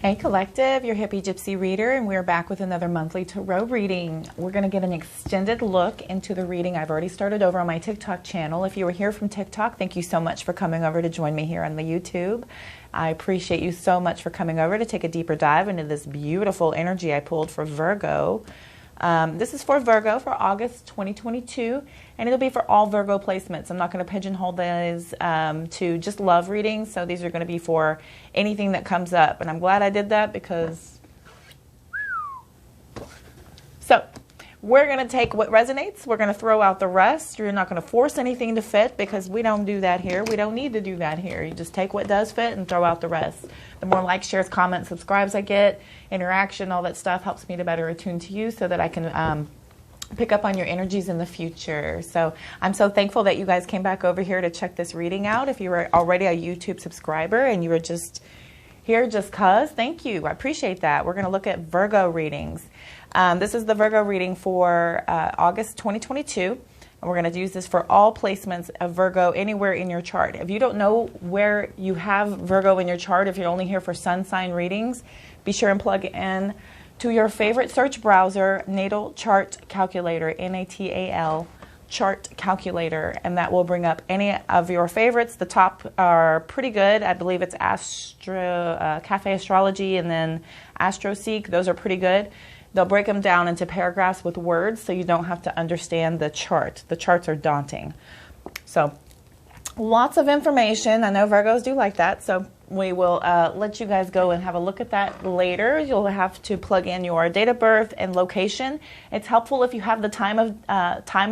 Hey Collective, your Hippie Gypsy Reader, and we're back with another monthly tarot reading. We're going to get an extended look into the reading. I've already started over on my TikTok channel. If you were here from TikTok, thank you so much for coming over to join me here on the YouTube. I appreciate you so much for coming over to take a deeper dive into this beautiful energy I pulled for Virgo. This is for Virgo for August 2022, and it'll be for all Virgo placements. I'm not going to pigeonhole these to just love readings, so these are going to be for anything that comes up, and I'm glad I did that because... So, we're going to take what resonates, we're going to throw out the rest. You're not going to force anything to fit because we don't do that here. We don't need to do that here. You just take what does fit and throw out the rest. The more likes, shares, comments, subscribes I get, interaction, all that stuff helps me to better attune to you so that I can pick up on your energies in the future. So I'm so thankful that you guys came back over here to check this reading out. If you were already a YouTube subscriber and you were just here just cause, thank you. I appreciate that. We're going to look at Virgo readings. This is the Virgo reading for August 2022. And we're going to use this for all placements of Virgo anywhere in your chart. If you don't know where you have Virgo in your chart, if you're only here for sun sign readings, be sure and plug in to your favorite search browser, Natal Chart Calculator, Natal Chart Calculator, and that will bring up any of your favorites. The top are pretty good. I believe it's Astro, Cafe Astrology, and then AstroSeek. Those are pretty good. They'll break them down into paragraphs with words so you don't have to understand the chart. The charts are daunting. So lots of information. I know Virgos do like that, so we will let you guys go and have a look at that later. You'll have to plug in your date of birth and location. It's helpful if you have the time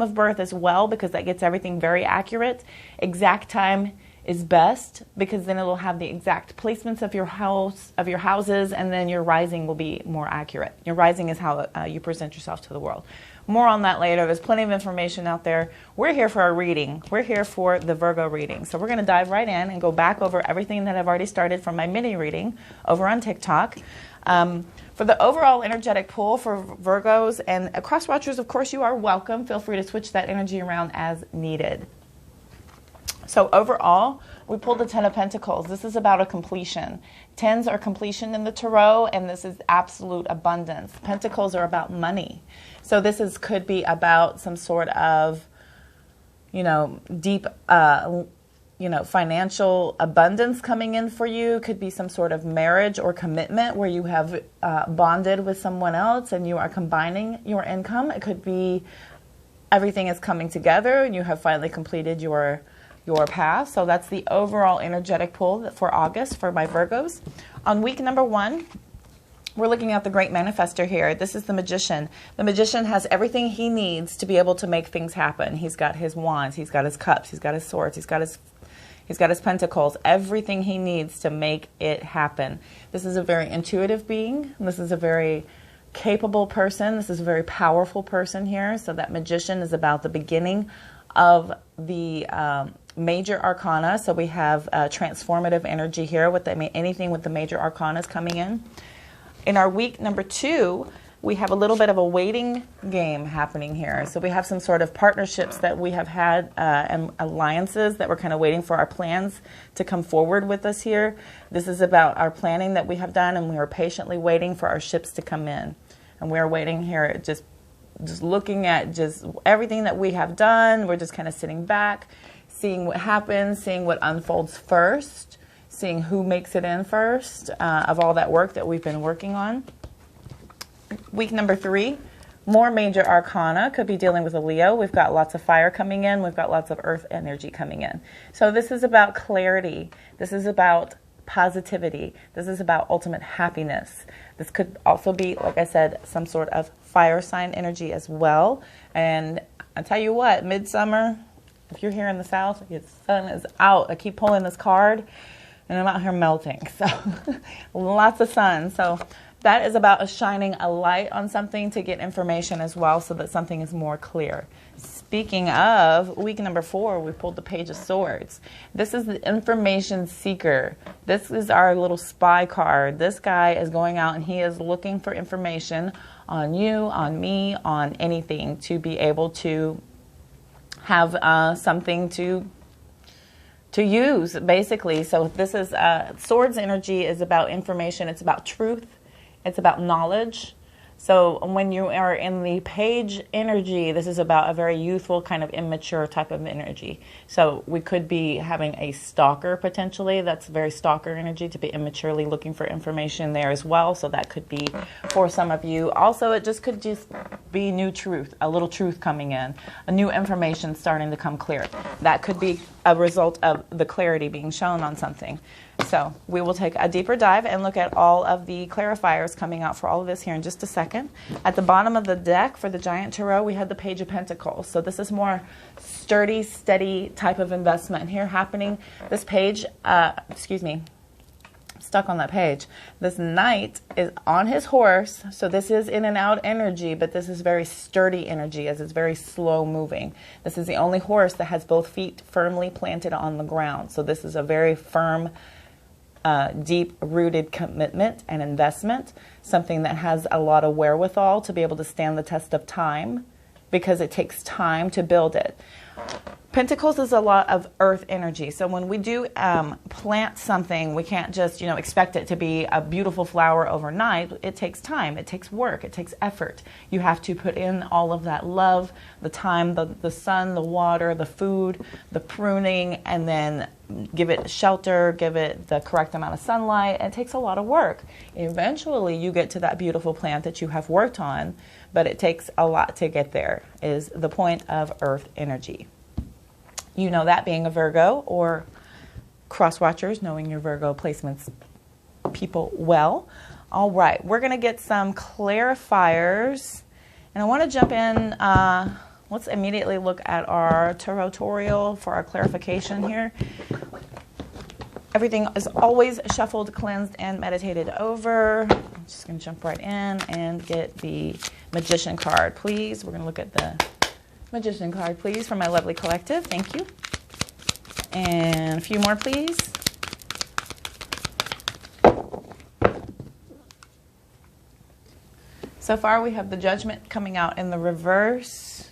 of birth as well because that gets everything very accurate. Exact time is best because then it'll have the exact placements of your house, of your houses, and then your rising will be more accurate. Your rising is how you present yourself to the world. More on that later. There's plenty of information out there. We're here for a reading. We're here for the Virgo reading. So we're going to dive right in and go back over everything that I've already started from my mini reading over on TikTok. For the overall energetic pull for Virgos and cross watchers, of course, you are welcome. Feel free to switch that energy around as needed. So overall, we pulled the Ten of Pentacles. This is about a completion. Tens are completion in the Tarot, and this is absolute abundance. Pentacles are about money. So this could be about some sort of, deep, financial abundance coming in for you. Could be some sort of marriage or commitment where you have bonded with someone else and you are combining your income. It could be everything is coming together and you have finally completed your path. So that's the overall energetic pull for August for my Virgos. On week number 1, we're looking at the Great Manifestor here. This is the Magician. The Magician has everything he needs to be able to make things happen. He's got his wands, he's got his cups, he's got his swords, he's got his pentacles, everything he needs to make it happen. This is a very intuitive being. This is a very capable person. This is a very powerful person here. So that Magician is about the beginning of the major arcana. So we have transformative energy here with anything with the major arcanas coming in. In our week number 2, we have a little bit of a waiting game happening here. So we have some sort of partnerships that we have had and alliances that we're kind of waiting for our plans to come forward with us here. This is about our planning that we have done, and we are patiently waiting for our ships to come in. And we are waiting here just looking at just everything that we have done. We're just kind of sitting back, seeing what happens, seeing what unfolds first, seeing who makes it in first of all that work that we've been working on. Week number 3, more major arcana. Could be dealing with a Leo. We've got lots of fire coming in. We've got lots of earth energy coming in. So this is about clarity. This is about positivity. This is about ultimate happiness. This could also be, like I said, some sort of fire sign energy as well. And I tell you what, midsummer, if you're here in the South, the sun is out. I keep pulling this card, and I'm out here melting. So lots of sun. So that is about shining a light on something to get information as well so that something is more clear. Speaking of, week number 4, we pulled the Page of Swords. This is the information seeker. This is our little spy card. This guy is going out and he is looking for information on you, on me, on anything to be able to have something to to use, basically. So this is Swords energy is about information. It's about truth. It's about knowledge. So when you are in the Page energy, this is about a very youthful, kind of immature type of energy. So we could be having a stalker potentially. That's very stalker energy, to be immaturely looking for information there as well. So that could be for some of you. Also, it just could just be new truth, a little truth coming in, a new information starting to come clear. That could be a result of the clarity being shown on something. So we will take a deeper dive and look at all of the clarifiers coming out for all of this here in just a second. At the bottom of the deck for the Giant Tarot, we had the Page of Pentacles. So this is more sturdy, steady type of investment here happening. This page, stuck on that page. This Knight is on his horse, so this is in and out energy, but this is very sturdy energy as it's very slow moving. This is the only horse that has both feet firmly planted on the ground. So this is a very firm, deep-rooted commitment and investment, something that has a lot of wherewithal to be able to stand the test of time, because it takes time to build it. Pentacles is a lot of earth energy. So when we do plant something, we can't just, expect it to be a beautiful flower overnight. It takes time. It takes work. It takes effort. You have to put in all of that love, the time, the sun, the water, the food, the pruning, and then give it shelter, give it the correct amount of sunlight. It takes a lot of work. Eventually, you get to that beautiful plant that you have worked on, but it takes a lot to get there, is the point of earth energy. You know that, being a Virgo, or cross watchers, knowing your Virgo placements people well. All right, we're going to get some clarifiers. And I want to jump in. Let's immediately look at our Tarotorial for our clarification here. Everything is always shuffled, cleansed, and meditated over. I'm just going to jump right in and get the Magician card, please. We're going to look at the Magician card, please, from my lovely collective. Thank you. And a few more, please. So far, we have the Judgment coming out in the reverse.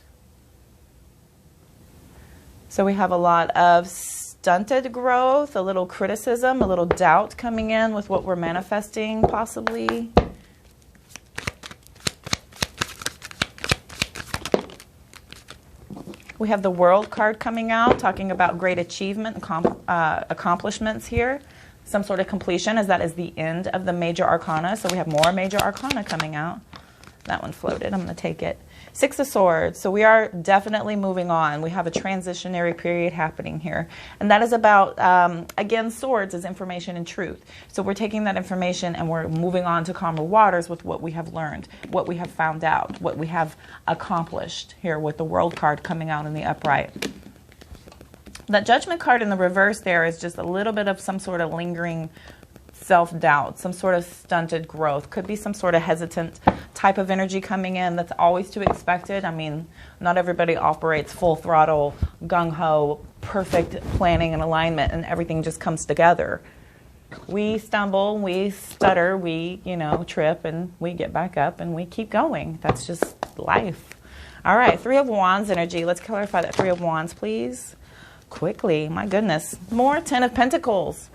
So we have a lot of stunted growth, a little criticism, a little doubt coming in with what we're manifesting, possibly. We have the World card coming out, talking about great achievement, accomplishments here. Some sort of completion, as that is the end of the Major Arcana. So we have more Major Arcana coming out. That one floated. I'm going to take it. Six of Swords. So we are definitely moving on. We have a transitionary period happening here. And that is about, again, Swords is information and truth. So we're taking that information and we're moving on to calmer waters with what we have learned, what we have found out, what we have accomplished here with the World card coming out in the upright. That Judgment card in the reverse there is just a little bit of some sort of lingering self-doubt, some sort of stunted growth. Could be some sort of hesitant type of energy coming in. That's always to be expected. I mean, not everybody operates full throttle, gung-ho, perfect planning and alignment, and everything just comes together. We stumble, we stutter, we, trip, and we get back up, and we keep going. That's just life. All right, Three of Wands energy. Let's clarify that Three of Wands, please. Quickly, my goodness. More Ten of Pentacles.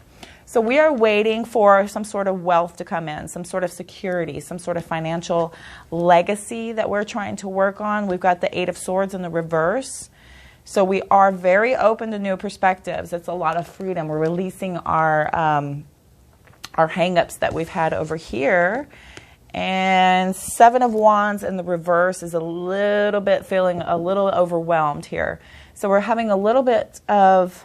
So we are waiting for some sort of wealth to come in, some sort of security, some sort of financial legacy that we're trying to work on. We've got the Eight of Swords in the reverse. So we are very open to new perspectives. It's a lot of freedom. We're releasing our hang-ups that we've had over here. And Seven of Wands in the reverse is a little bit feeling a little overwhelmed here. So we're having a little bit of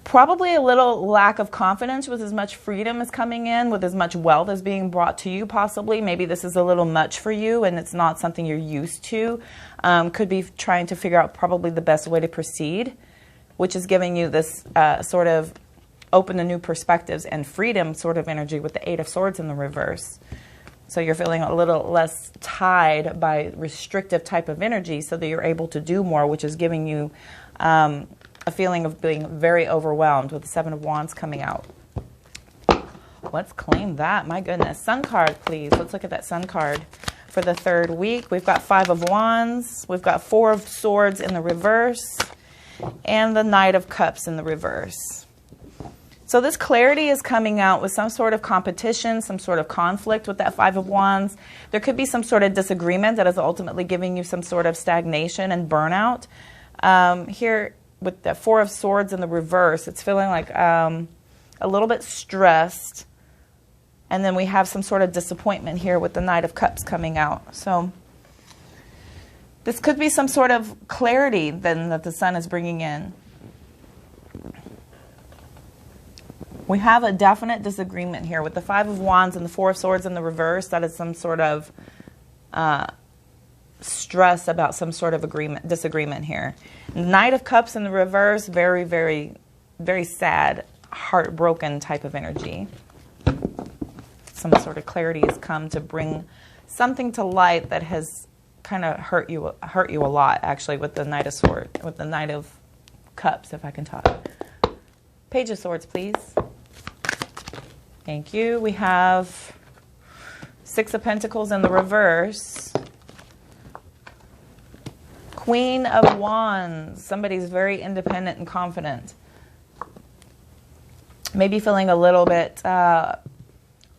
probably a little lack of confidence with as much freedom as coming in, with as much wealth as being brought to you, possibly. Maybe this is a little much for you and it's not something you're used to. Could be trying to figure out probably the best way to proceed, which is giving you this sort of open to new perspectives and freedom sort of energy with the Eight of Swords in the reverse. So you're feeling a little less tied by restrictive type of energy so that you're able to do more, which is giving you a feeling of being very overwhelmed with the Seven of Wands coming out. Let's claim that. My goodness. Sun card, please. Let's look at that Sun card for the third week. We've got 5 of Wands. We've got 4 of Swords in the reverse. And the Knight of Cups in the reverse. So this clarity is coming out with some sort of competition, some sort of conflict with that 5 of Wands. There could be some sort of disagreement that is ultimately giving you some sort of stagnation and burnout. Here with the 4 of Swords in the reverse, it's feeling like a little bit stressed. And then we have some sort of disappointment here with the Knight of Cups coming out. So this could be some sort of clarity then that the Sun is bringing in. We have a definite disagreement here with the 5 of Wands and the 4 of Swords in the reverse. That is some sort of stress about some sort of disagreement here. Knight of Cups in the reverse, very, very, very sad, heartbroken type of energy. Some sort of clarity has come to bring something to light that has kind of hurt you a lot, actually, with the Knight of Cups, if I can talk. Page of Swords, please. Thank you. We have 6 of Pentacles in the reverse. Queen of Wands. Somebody's very independent and confident. Maybe feeling a little bit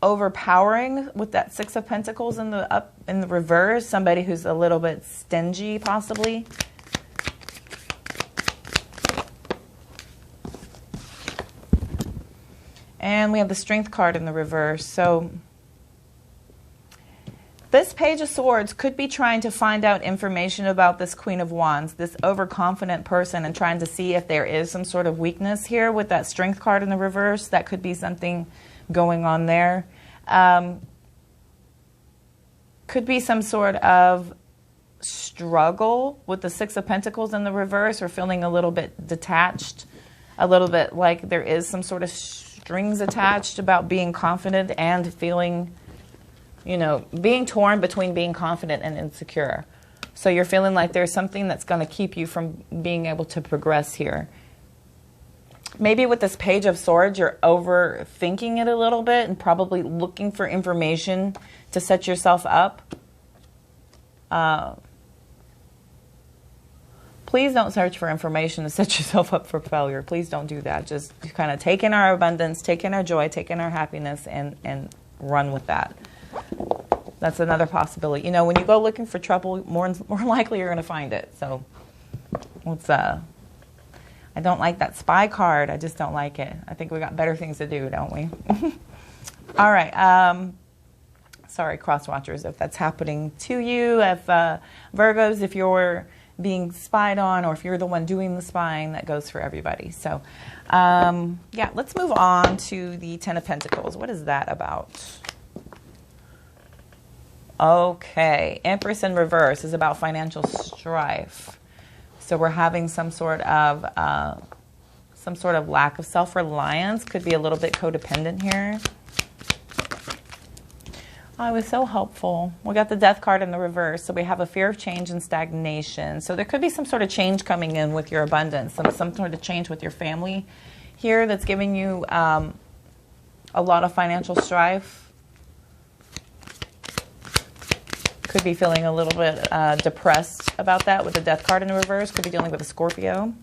overpowering with that 6 of Pentacles in the reverse. Somebody who's a little bit stingy, possibly. And we have the Strength card in the reverse. So this Page of Swords could be trying to find out information about this Queen of Wands, this overconfident person, and trying to see if there is some sort of weakness here with that Strength card in the reverse. That could be something going on there. Could be some sort of struggle with the 6 of Pentacles in the reverse, or feeling a little bit detached, a little bit like there is some sort of strings attached about being confident and feeling, you know, being torn between being confident and insecure. So you're feeling like there's something that's going to keep you from being able to progress here. Maybe with this Page of Swords, you're overthinking it a little bit and probably looking for information to set yourself up. Please don't search for information to set yourself up for failure. Please don't do that. Just kind of take in our abundance, take in our joy, take in our happiness, and run with that. That's another possibility. You know, when you go looking for trouble, more likely you're going to find it. So let's, I don't like that spy card. I just don't like it. I think we got better things to do, don't we? All right. Sorry, cross watchers, if that's happening to you. If Virgos, if you're being spied on, or if you're the one doing the spying, that goes for everybody. So, yeah, let's move on to the 10 of Pentacles. What is that about? Okay, Empress in reverse is about financial strife. So we're having some sort of lack of self-reliance. Could be a little bit codependent here. Oh, it was so helpful. We got the Death card in the reverse. So we have a fear of change and stagnation. So there could be some sort of change coming in with your abundance, some sort of change with your family here that's giving you a lot of financial strife. Could be feeling a little bit depressed about that with the Death card in the reverse. Could be dealing with a Scorpio.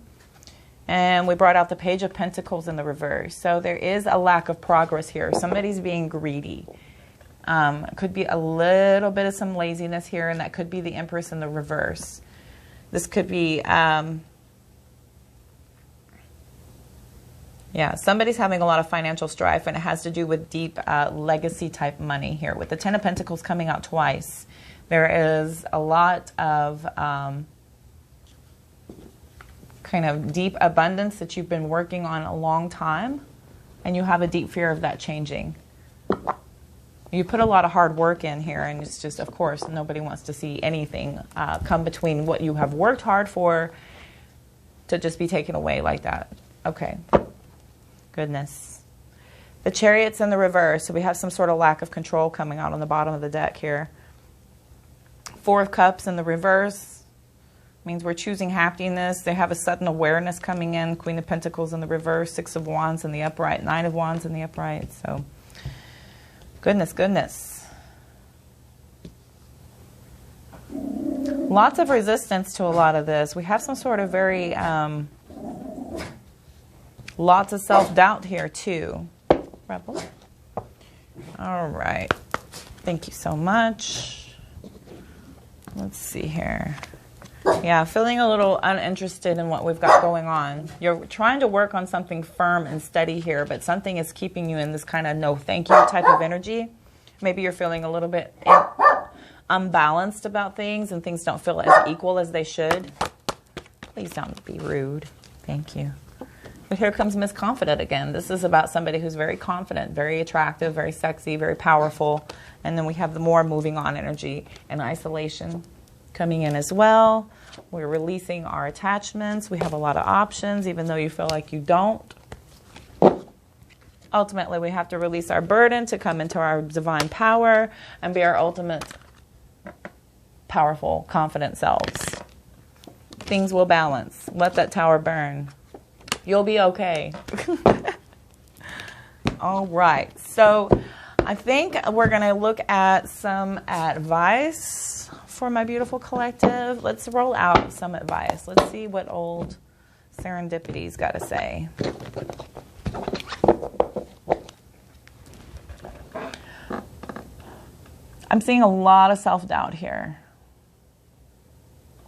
And we brought out the Page of Pentacles in the reverse. So there is a lack of progress here. Somebody's being greedy. Could be a little bit of some laziness here, and that could be the Empress in the reverse. This could be, yeah, somebody's having a lot of financial strife, and it has to do with deep legacy type money here. With the 10 of Pentacles coming out twice, there is a lot of kind of deep abundance that you've been working on a long time, and you have a deep fear of that changing. You put a lot of hard work in here, and it's just, of course, nobody wants to see anything come between what you have worked hard for to just be taken away like that. Okay. Goodness. The Chariot's in the reverse, so we have some sort of lack of control coming out on the bottom of the deck here. 4 of Cups in the reverse means we're choosing happiness. They have a sudden awareness coming in. Queen of Pentacles in the reverse, 6 of Wands in the upright, 9 of Wands in the upright. So, goodness, goodness. Lots of resistance to a lot of this. We have some sort of very, lots of self-doubt here too. Rebel. All right. Thank you so much. Let's see here. Yeah, feeling a little uninterested in what we've got going on. You're trying to work on something firm and steady here, but something is keeping you in this kind of no thank you type of energy. Maybe you're feeling a little bit unbalanced about things and things don't feel as equal as they should. Please don't be rude. Thank you. But here comes Miss Confident again. This is about somebody who's very confident, very attractive, very sexy, very powerful. And then we have the more moving on energy and isolation coming in as well. We're releasing our attachments. We have a lot of options, even though you feel like you don't. Ultimately, we have to release our burden to come into our divine power and be our ultimate powerful, confident selves. Things will balance. Let that tower burn. You'll be okay. All right. So I think we're going to look at some advice for my beautiful collective. Let's roll out some advice. Let's see what old Serendipity's got to say. I'm seeing a lot of self-doubt here.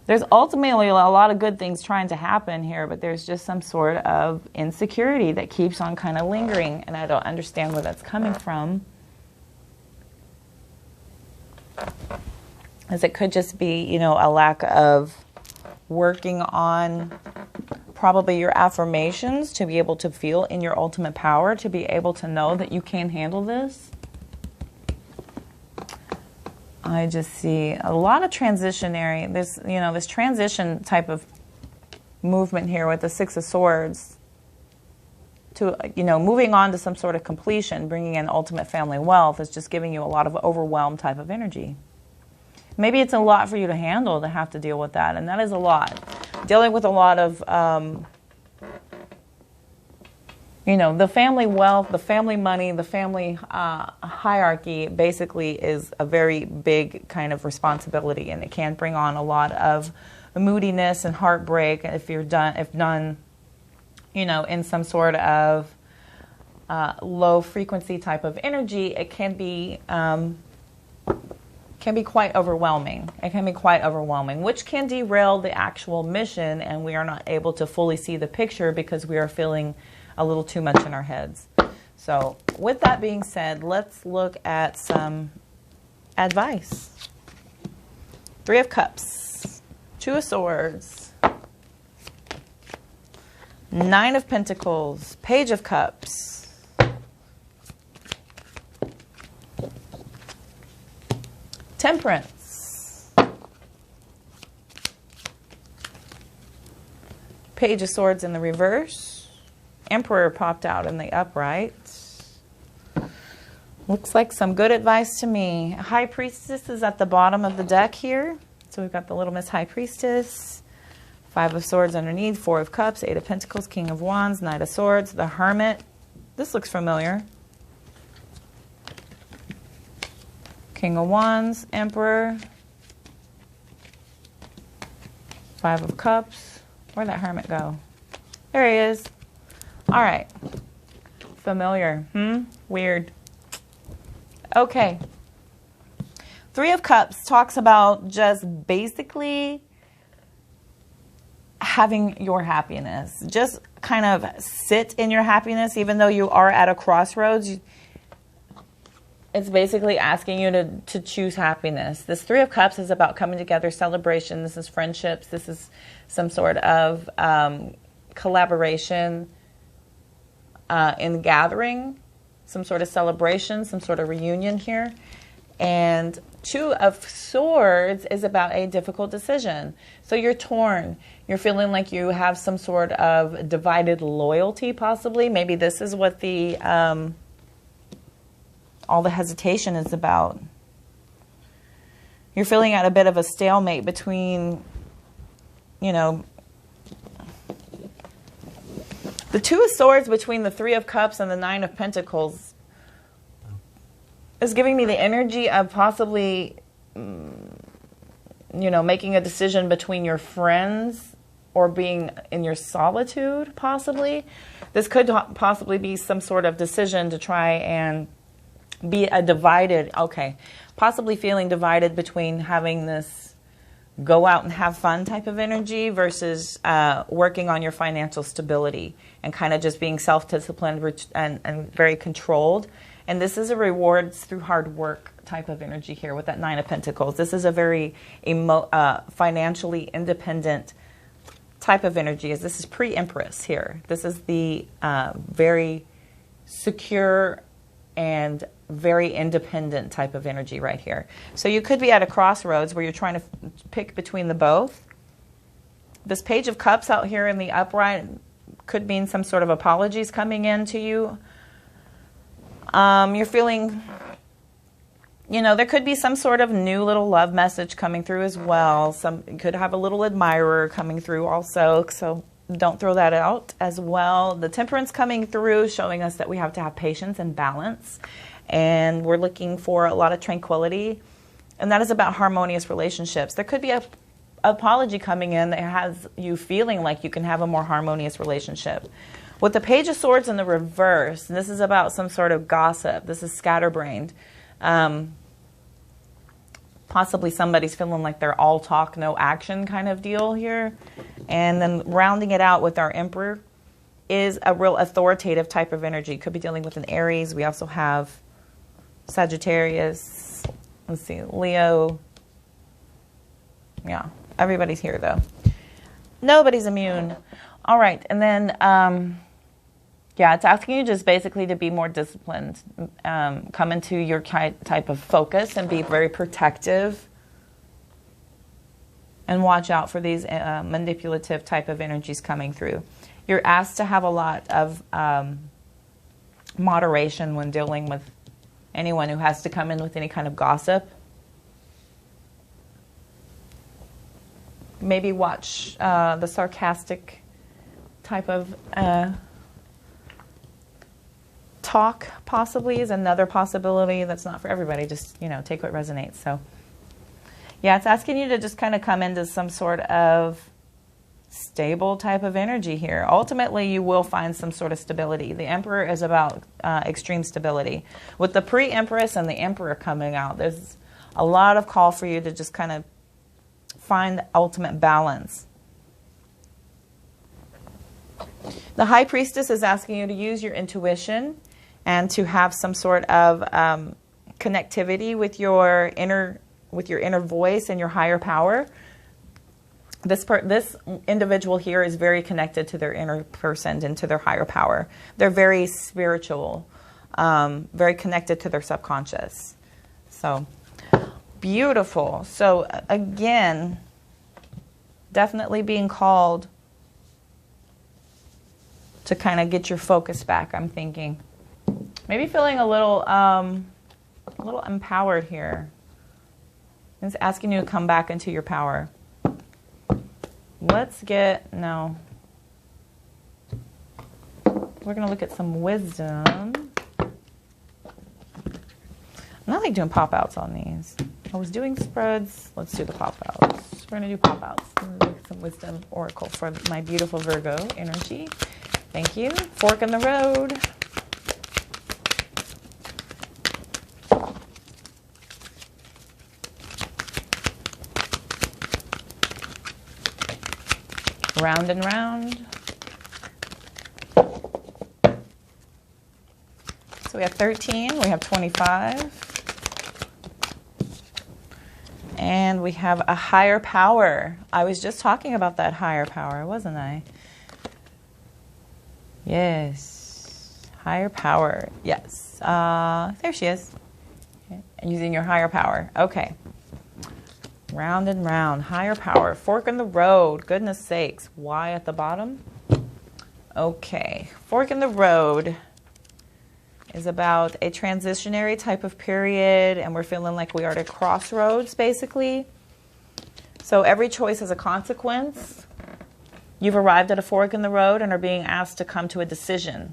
There's ultimately a lot of good things trying to happen here, but there's just some sort of insecurity that keeps on kind of lingering, and I don't understand where that's coming from. As it could just be, you know, a lack of working on probably your affirmations to be able to feel in your ultimate power, to be able to know that you can handle this. I just see a lot of transitionary, this transition type of movement here with the Six of Swords to, moving on to some sort of completion, bringing in ultimate family wealth is just giving you a lot of overwhelmed type of energy. Maybe it's a lot for you to handle to have to deal with that, and that is a lot. Dealing with a lot of, the family wealth, the family money, the family hierarchy basically is a very big kind of responsibility, and it can bring on a lot of moodiness and heartbreak if done, in some sort of low frequency type of energy. It can be quite overwhelming. It can be quite overwhelming, which can derail the actual mission, and we are not able to fully see the picture because we are feeling a little too much in our heads. So with that being said, let's look at some advice. Three of Cups, Two of Swords, Nine of Pentacles, Page of Cups, Temperance, Page of Swords in the reverse, Emperor popped out in the upright. Looks like some good advice to me. High Priestess is at the bottom of the deck here. So we've got the Little Miss High Priestess. Five of Swords underneath. Four of Cups. Eight of Pentacles. King of Wands. Knight of Swords. The Hermit. This looks familiar. King of Wands. Emperor. Five of Cups. Where'd that Hermit go? There he is. All right. Familiar. Weird. Okay. Three of Cups talks about just basically having your happiness. Just kind of sit in your happiness, even though you are at a crossroads. It's basically asking you to choose happiness. This Three of Cups is about coming together, celebration. This is friendships. This is some sort of collaboration. In gathering, some sort of celebration, some sort of reunion here. And Two of Swords is about a difficult decision. So you're torn. You're feeling like you have some sort of divided loyalty, possibly. Maybe this is what the all the hesitation is about. You're feeling at a bit of a stalemate between, the Two of Swords between the Three of Cups and the Nine of Pentacles is giving me the energy of possibly you know, making a decision between your friends or being in your solitude, possibly. This could possibly be some sort of decision to try and be a divided, possibly feeling divided between having this go out and have fun type of energy versus working on your financial stability and kind of just being self-disciplined and very controlled. And this is a rewards through hard work type of energy here with that Nine of Pentacles. This is a very financially independent type of energy. As this is pre-Empress here. This is the very secure and very independent type of energy right here. So you could be at a crossroads where you're trying to pick between the both. This Page of Cups out here in the upright could mean some sort of apologies coming in to you. You're feeling, you know, there could be some sort of new little love message coming through as well. You could have a little admirer coming through also, so don't throw that out as well. The Temperance coming through, showing us that we have to have patience and balance. And we're looking for a lot of tranquility. And that is about harmonious relationships. There could be an apology coming in that has you feeling like you can have a more harmonious relationship. With the Page of Swords in the reverse, this is about some sort of gossip. This is scatterbrained. Possibly somebody's feeling like they're all talk, no action kind of deal here. And then rounding it out with our Emperor is a real authoritative type of energy. Could be dealing with an Aries. We also have Sagittarius. Let's see, Leo. Yeah, everybody's here though. Nobody's immune. All right, and then, yeah, it's asking you just basically to be more disciplined, come into your type of focus and be very protective and watch out for these manipulative type of energies coming through. You're asked to have a lot of moderation when dealing with anyone who has to come in with any kind of gossip. Maybe watch the sarcastic type of talk possibly is another possibility. That's not for everybody. Just, you know, take what resonates. So yeah, it's asking you to just kind of come into some sort of stable type of energy here. Ultimately, you will find some sort of stability. The Emperor is about extreme stability. With the pre-Empress and the Emperor coming out, there's a lot of call for you to just kind of find the ultimate balance. The High Priestess is asking you to use your intuition and to have some sort of connectivity with your inner voice and your higher power. This individual here is very connected to their inner person and to their higher power. They're very spiritual, very connected to their subconscious. So beautiful. So again, definitely being called to kind of get your focus back, I'm thinking. Maybe feeling a little empowered here. It's asking you to come back into your power. Let's get, no. We're going to look at some wisdom. I'm not like doing pop-outs on these. I was doing spreads. Let's do the pop-outs. We're going to do pop-outs. Look at some wisdom oracle for my beautiful Virgo energy. Thank you. Fork in the road. Round and round. So we have 13, we have 25. And we have a higher power. I was just talking about that higher power, wasn't I? Yes. Higher power. Yes. There she is. Okay. Using your higher power. Okay. Round and round. Higher power. Fork in the road. Goodness sakes. Why at the bottom? Okay. Fork in the road is about a transitionary type of period, and we're feeling like we are at a crossroads, basically. So every choice has a consequence. You've arrived at a fork in the road and are being asked to come to a decision.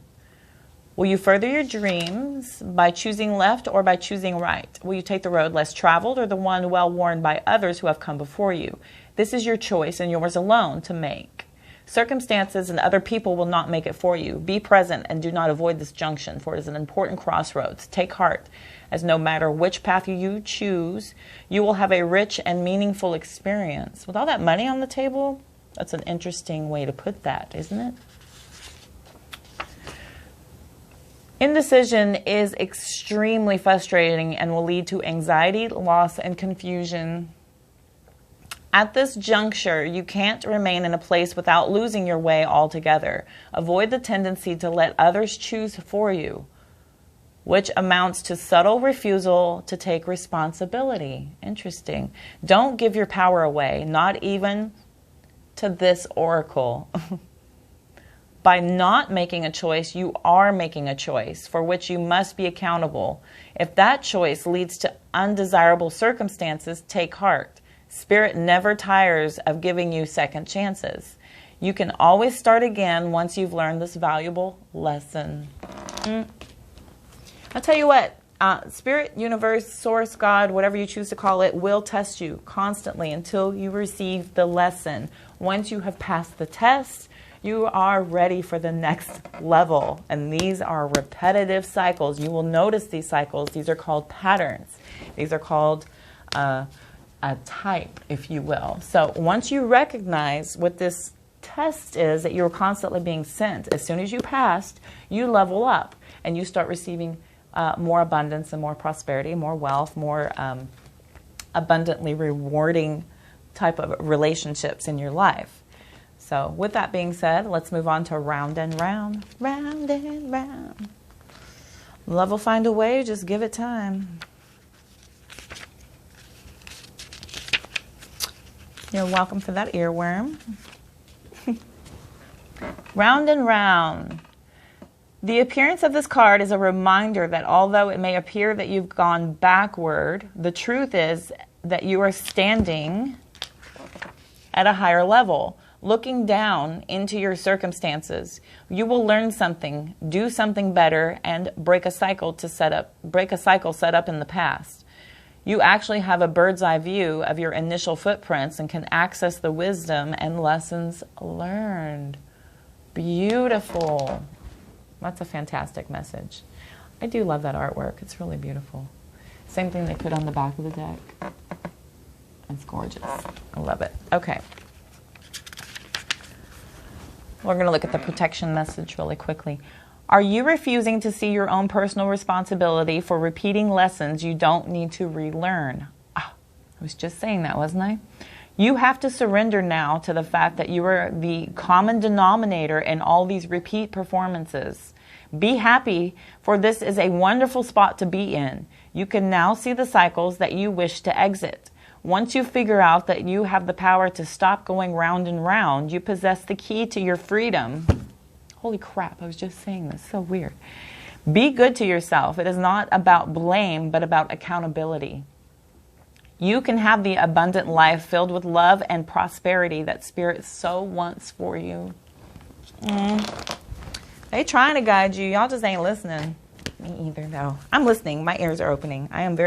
Will you further your dreams by choosing left or by choosing right? Will you take the road less traveled or the one well worn by others who have come before you? This is your choice and yours alone to make. Circumstances and other people will not make it for you. Be present and do not avoid this junction, for it is an important crossroads. Take heart, as no matter which path you choose, you will have a rich and meaningful experience. With all that money on the table, that's an interesting way to put that, isn't it? Indecision is extremely frustrating and will lead to anxiety, loss, and confusion. At this juncture, you can't remain in a place without losing your way altogether. Avoid the tendency to let others choose for you, which amounts to subtle refusal to take responsibility. Interesting. Don't give your power away, not even to this oracle. By not making a choice, you are making a choice for which you must be accountable. If that choice leads to undesirable circumstances, take heart. Spirit never tires of giving you second chances. You can always start again once you've learned this valuable lesson. I'll tell you what, Spirit, universe, source, God, whatever you choose to call it, will test you constantly until you receive the lesson. Once you have passed the test, you are ready for the next level. And these are repetitive cycles. You will notice these cycles. These are called patterns. These are called a type, if you will. So once you recognize what this test is that you're constantly being sent, as soon as you passed, you level up and you start receiving more abundance and more prosperity, more wealth, more abundantly rewarding type of relationships in your life. So with that being said, let's move on to round and round, round and round. Love will find a way, just give it time. You're welcome for that earworm. Round and round. The appearance of this card is a reminder that although it may appear that you've gone backward, the truth is that you are standing at a higher level. Looking down into your circumstances, you will learn something, do something better, and break a cycle set up in the past. You actually have a bird's eye view of your initial footprints and can access the wisdom and lessons learned. Beautiful. That's a fantastic message. I do love that artwork. It's really beautiful. Same thing they put on the back of the deck. It's gorgeous. I love it. Okay. We're going to look at the protection message really quickly. Are you refusing to see your own personal responsibility for repeating lessons you don't need to relearn? I was just saying that, wasn't I? You have to surrender now to the fact that you are the common denominator in all these repeat performances. Be happy, for this is a wonderful spot to be in. You can now see the cycles that you wish to exit. Once you figure out that you have the power to stop going round and round, you possess the key to your freedom. Holy crap, I was just saying this. So weird. Be good to yourself. It is not about blame, but about accountability. You can have the abundant life filled with love and prosperity that Spirit so wants for you. They trying to guide you. Y'all just ain't listening. Me either, though. I'm listening. My ears are opening. I am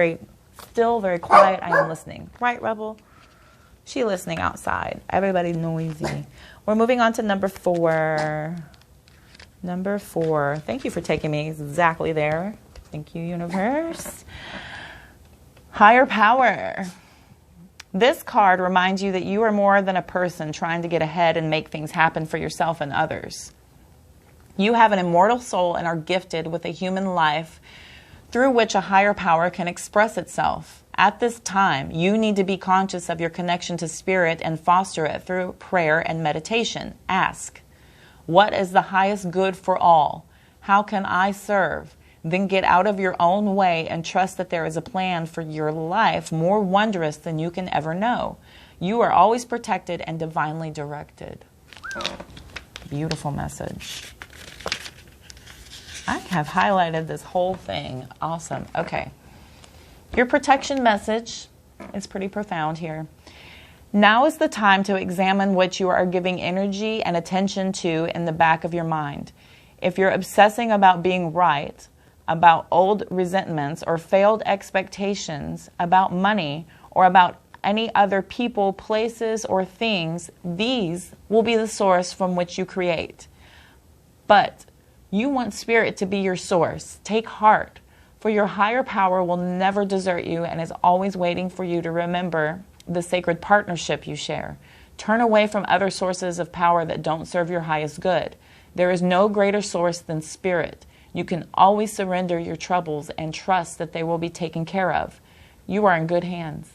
still very quiet. I am listening. Right, Rebel? She listening outside. Everybody noisy. We're moving on to number 4. Number 4. Thank you for taking me exactly there. Thank you, universe. Higher power. This card reminds you that you are more than a person trying to get ahead and make things happen for yourself and others. You have an immortal soul and are gifted with a human life through which a higher power can express itself. At this time, you need to be conscious of your connection to Spirit and foster it through prayer and meditation. Ask, what is the highest good for all? How can I serve? Then get out of your own way and trust that there is a plan for your life more wondrous than you can ever know. You are always protected and divinely directed. Beautiful message. I have highlighted this whole thing. Awesome. Okay. Your protection message is pretty profound here. Now is the time to examine what you are giving energy and attention to in the back of your mind. If you're obsessing about being right, about old resentments or failed expectations, about money, or about any other people, places, or things, these will be the source from which you create. But you want spirit to be your source. Take heart, for your higher power will never desert you and is always waiting for you to remember the sacred partnership you share. Turn away from other sources of power that don't serve your highest good. There is no greater source than spirit. You can always surrender your troubles and trust that they will be taken care of. You are in good hands.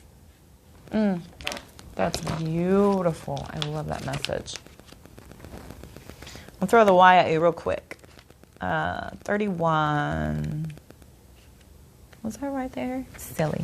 That's beautiful. I love that message. I'll throw the Y at you real quick. 31. Was that right there? Silly.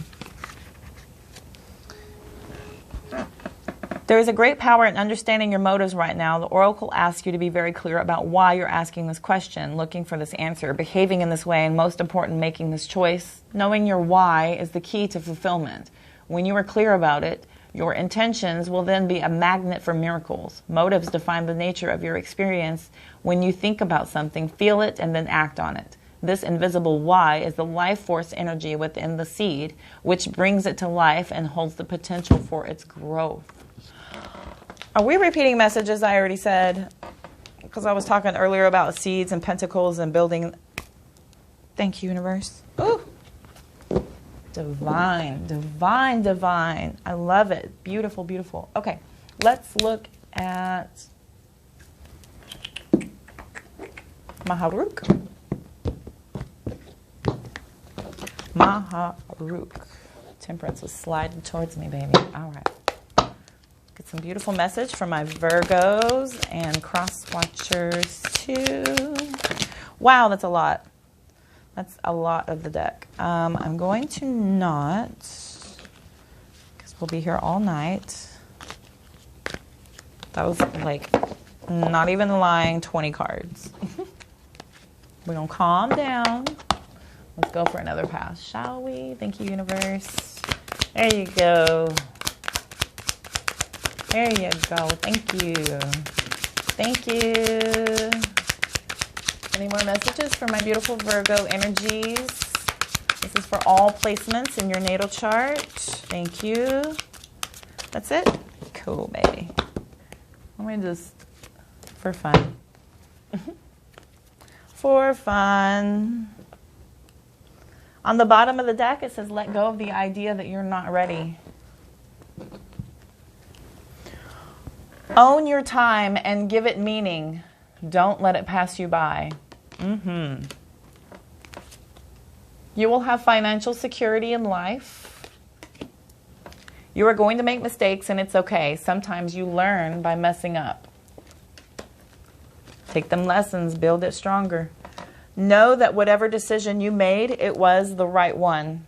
There is a great power in understanding your motives right now. The Oracle asks you to be very clear about why you're asking this question, looking for this answer, behaving in this way, and most important, making this choice. Knowing your why is the key to fulfillment. When you are clear about it, your intentions will then be a magnet for miracles. Motives define the nature of your experience. When you think about something, feel it, and then act on it. This invisible why is the life force energy within the seed, which brings it to life and holds the potential for its growth. Are we repeating messages I already said? Because I was talking earlier about seeds and pentacles and building. Thank you, universe. Ooh. Divine, divine, divine. I love it. Beautiful, beautiful. Okay, let's look at Mahrukh. Mahrukh. Temperance was sliding towards me, baby. All right. Get some beautiful message from my Virgos and cross watchers too. Wow, that's a lot. That's a lot of the deck. I'm going to not, because we'll be here all night. That was like, not even lying, 20 cards. We're going to calm down. Let's go for another pass, shall we? Thank you, universe. There you go. There you go. Thank you. Thank you. Any more messages for my beautiful Virgo energies? This is for all placements in your natal chart. Thank you. That's it? Cool, baby. Let me just, for fun. For fun. On the bottom of the deck, it says, let go of the idea that you're not ready. Own your time and give it meaning. Don't let it pass you by. You will have financial security in life. You are going to make mistakes, and it's okay. Sometimes you learn by messing up. Take them lessons, build it stronger. Know that whatever decision you made, it was the right one.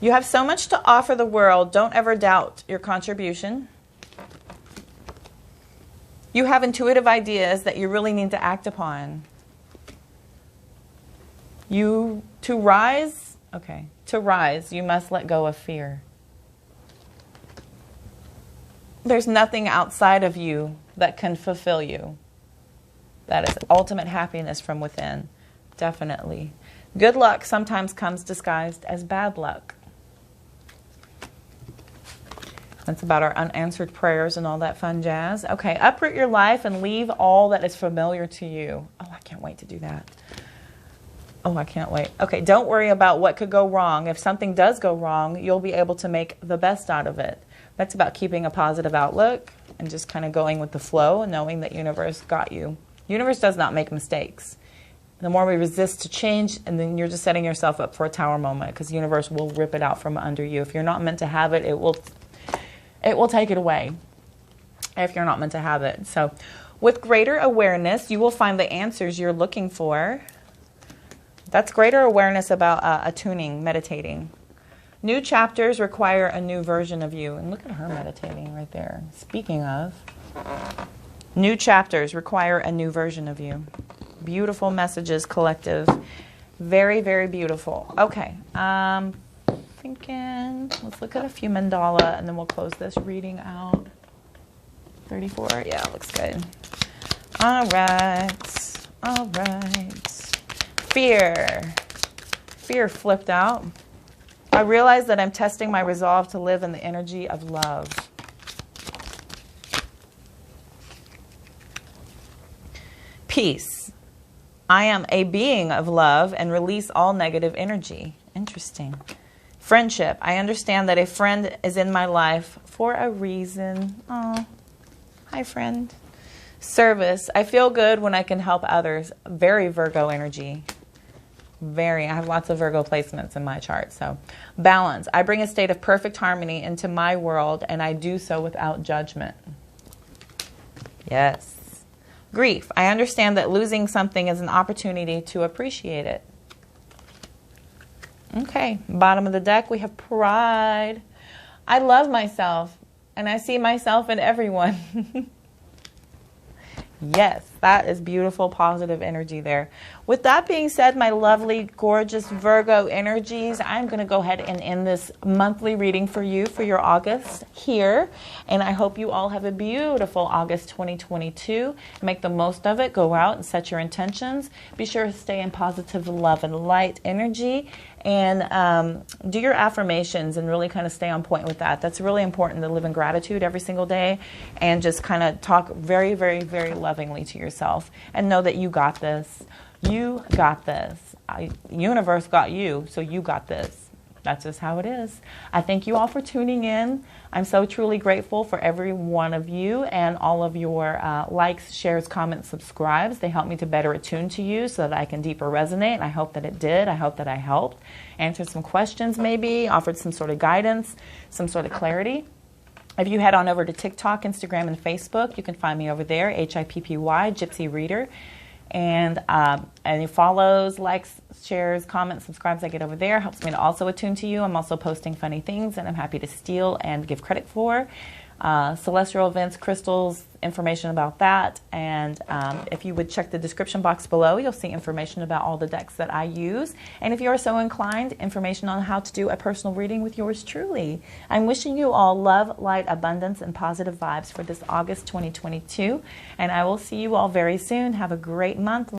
You have so much to offer the world. Don't ever doubt your contribution. You have intuitive ideas that you really need to act upon. To rise, you must let go of fear. There's nothing outside of you that can fulfill you. That is ultimate happiness from within, definitely. Good luck sometimes comes disguised as bad luck. That's about our unanswered prayers and all that fun jazz. Okay, uproot your life and leave all that is familiar to you. Oh, I can't wait to do that. Oh, I can't wait. Okay, don't worry about what could go wrong. If something does go wrong, you'll be able to make the best out of it. That's about keeping a positive outlook and just kind of going with the flow and knowing that universe got you. Universe does not make mistakes. The more we resist to change, and then you're just setting yourself up for a tower moment, because the universe will rip it out from under you. If you're not meant to have it, it will take it away if you're not meant to have it. So with greater awareness, you will find the answers you're looking for. That's greater awareness about attuning, meditating. New chapters require a new version of you. And look at her meditating right there. Speaking of, new chapters require a new version of you. Beautiful messages, collective. Very, very beautiful. Okay. Thinking, let's look at a few mandala and then we'll close this reading out. 34? Yeah, looks good. All right. All right. Fear. Fear flipped out. I realize that I'm testing my resolve to live in the energy of love. Peace. I am a being of love and release all negative energy. Interesting. Friendship. I understand that a friend is in my life for a reason. Oh, hi, friend. Service. I feel good when I can help others. Very Virgo energy. Very. I have lots of Virgo placements in my chart. So, balance. I bring a state of perfect harmony into my world, and I do so without judgment. Yes. Grief. I understand that losing something is an opportunity to appreciate it. Okay. Bottom of the deck, we have pride. I love myself, and I see myself in everyone. Yes, that is beautiful, positive energy there. With that being said, my lovely, gorgeous Virgo energies, I'm going to go ahead and end this monthly reading for you for your August here. And I hope you all have a beautiful August 2022. Make the most of it. Go out and set your intentions. Be sure to stay in positive love and light energy. And do your affirmations and really kind of stay on point with that. That's really important to live in gratitude every single day and just kind of talk very, very, very lovingly to yourself and know that you got this. You got this. Universe got you, so you got this. That's just how it is. I thank you all for tuning in. I'm so truly grateful for every one of you and all of your likes, shares, comments, subscribes. They help me to better attune to you so that I can deeper resonate. I hope that it did. I hope that I helped. Answered some questions maybe, offered some sort of guidance, some sort of clarity. If you head on over to TikTok, Instagram, and Facebook, you can find me over there, HIPPY, Gypsy Reader. And any follows, likes, shares, comments, subscribes I get over there helps me to also attune to you. I'm also posting funny things and I'm happy to steal and give credit for. Celestial events, crystals, information about that. And if you would check the description box below, you'll see information about all the decks that I use. And if you are so inclined, information on how to do a personal reading with yours truly. I'm wishing you all love, light, abundance, and positive vibes for this August 2022. And I will see you all very soon. Have a great month.